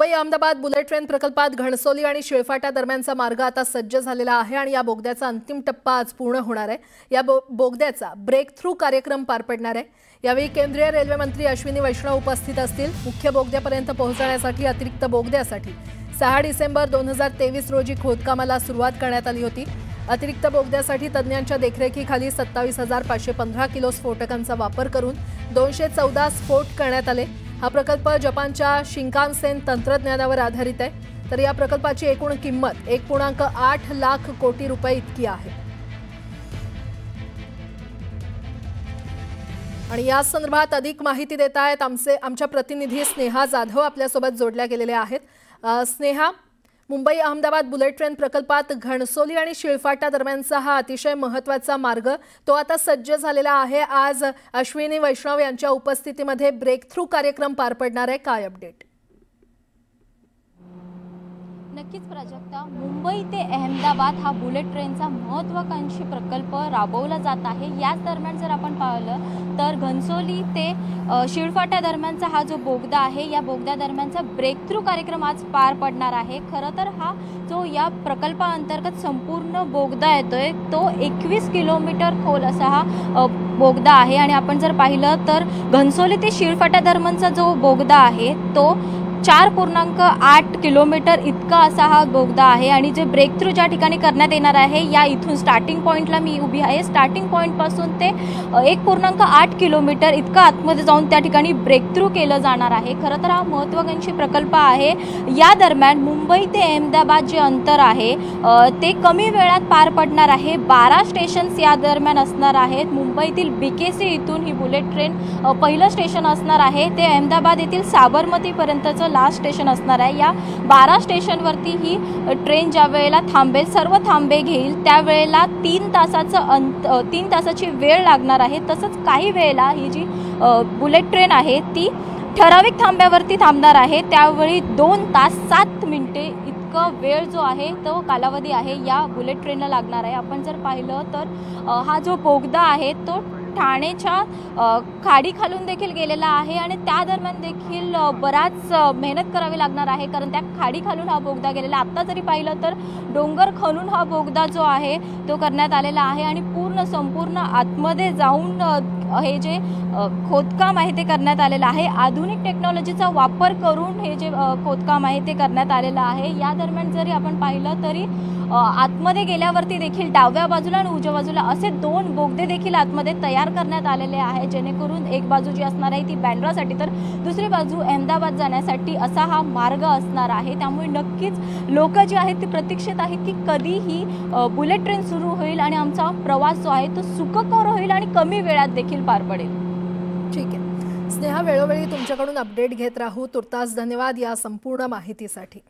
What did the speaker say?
Mumbai Ahmedabad bullet train प्रकल्पात घणसोली आणि शिळफाटा दरम्यानचा मार्ग आता सज्ज झालेला आहे आणि या बोगद्याचा अंतिम टप्पा आज पूर्ण होणार आहे। या बोगद्याचा ब्रेक थ्रू कार्यक्रम पार पडणार आहे। यावेळी केंद्रीय रेल्वे मंत्री अश्विनी वैष्णव उपस्थित असतील। मुख्य बोगद्यापर्यंत पोहोचण्यासाठी अतिरिक्त बोगद्यासाठी 6 डिसेंबर 2023 रोजी खोदकामाला सुरुवात करण्यात आली होती। अतिरिक्त बोगद्यासाठी तज्ञांच्या देखरेखीखाली 27,515 किलो स्फोटकांचा वापर करून 214 स्फोट करण्यात आले। हा प्रकल्प जपानच्या शिंकानसेन तंत्रज्ञानावर आधारित आहे। तर या प्रकल्पाची एकूण किंमत 1.8 लाख कोटी रुपये इतकी आहे। आणि या संदर्भात अधिक माहिती देत आहेत आमच्या प्रतिनिधी स्नेहा जाधव आपल्यासोबत जोडल्या गेलेल्या आहेत। स्नेहा, मुंबई अहमदाबाद बुलेट ट्रेन प्रकल्पात घणसोली आणि शिळफाटा दरम्यानचा हा अतिशय महत्त्वाचा मार्ग तो आता सज्ज झालेला आहे। आज अश्विनी वैष्णव यांच्या उपस्थितीमध्ये ब्रेक थ्रू कार्यक्रम पार पडणार आहे। काय अपडेट? नक्कीच प्राजक्ता, मुंबई ते अहमदाबाद हा बुलेट ट्रेनचा महत्त्वाकांक्षी प्रकल्प राबवला जात आहे। याच दरम्यान जर आपण पाहिलं तर घणसोली ते शिळफाटा दरम्यानचा हा जो बोगदा आहे या बोगद्या दरम्यानचा ब्रेक थ्रू कार्यक्रम आज पार पडणार आहे। खरं तर हा जो या प्रकल्पाअंतर्गत संपूर्ण बोगदा येतोय तो 21 किलोमीटर खोल असा हा बोगदा आहे। आणि आपण जर पाहिलं तर घणसोली ते शिळफाटा दरम्यानचा जो बोगदा आहे तो 4.8 किलोमीटर इतका असा हा बोगदा आहे। आणि जे ब्रेक थ्रू ज्या ठिकाणी करण्यात येणार आहे या इथून स्टार्टिंग पॉइंटला मी उभी आहे। स्टार्टिंग पॉइंटपासून ते 1.8 किलोमीटर इतका आतमध्ये जाऊन त्या ठिकाणी ब्रेक थ्रू केलं जाणार आहे। खरं तर हा महत्त्वाकांक्षी प्रकल्प आहे। या दरम्यान मुंबई ते अहमदाबाद जे अंतर आहे ते कमी वेळात पार पडणार आहे। 12 स्टेशन्स या दरम्यान असणार आहेत। मुंबईतील BKC इथून ही बुलेट ट्रेन पहिलं स्टेशन असणार आहे। ते अहमदाबाद येथील साबरमतीपर्यंतचं लास्ट स्टेशन असणार आहे। या 12 स्टेशनवरती ही ट्रेन ज्या वेळेला थांबेल, सर्व थांबे घेईल त्यावेळेला 3 तासाची वेळ लागणार आहे। तसंच काही वेळेला ही जी बुलेट ट्रेन आहे ती ठराविक थांब्यावरती थांबणार आहे। त्यावेळी 2 तास 7 मिनिटे इतका वेळ जो आहे तो कालावधी आहे या बुलेट ट्रेनला लागणार आहे। आपण जर पाहिलं तर हा जो बोगदा आहे तो ठाणेच्या खाडी खालून देखील गेलेला आहे आणि त्या दरम्यान देखील बराच मेहनत करावी लागणार आहे, कारण त्या खाडी खालून हा बोगदा गेलेला। आता जरी पाहिलं तर डोंगर खणून हा बोगदा जो आहे तो करण्यात आलेला आहे आणि संपूर्ण आतमध्ये जाऊन हे जे खोदकाम आहे ते करण्यात आलेलं आहे। आधुनिक टेक्नॉलॉजीचा वापर करून हे जे खोदकाम आहे ते करण्यात आलेलं आहे। या दरम्यान जरी आपण पाहिलं तरी आतमध्ये गेल्यावरती देखील डाव्या बाजूला आणि उजव्या बाजूला असे 2 बोगदे देखील आतमध्ये तयार करण्यात आलेले आहे, जेणेकरून एक बाजू जी असणार आहे ती बँड्रासाठी तर दुसरी बाजू अहमदाबाद जाण्यासाठी असा हा मार्ग असणार आहे। त्यामुळे नक्कीच लोक जी आहेत ती प्रतीक्षित आहेत की कधी ही बुलेट ट्रेन सुरू होईल आणि आमचा प्रवास जो आहे तो सुखकर होईल आणि कमी वेळात देखील पार पडेल। ठीक आहे स्नेहा, वेळोवेळी तुमच्याकडून अपडेट घेत राहू। तुर्तास धन्यवाद या संपूर्ण माहितीसाठी।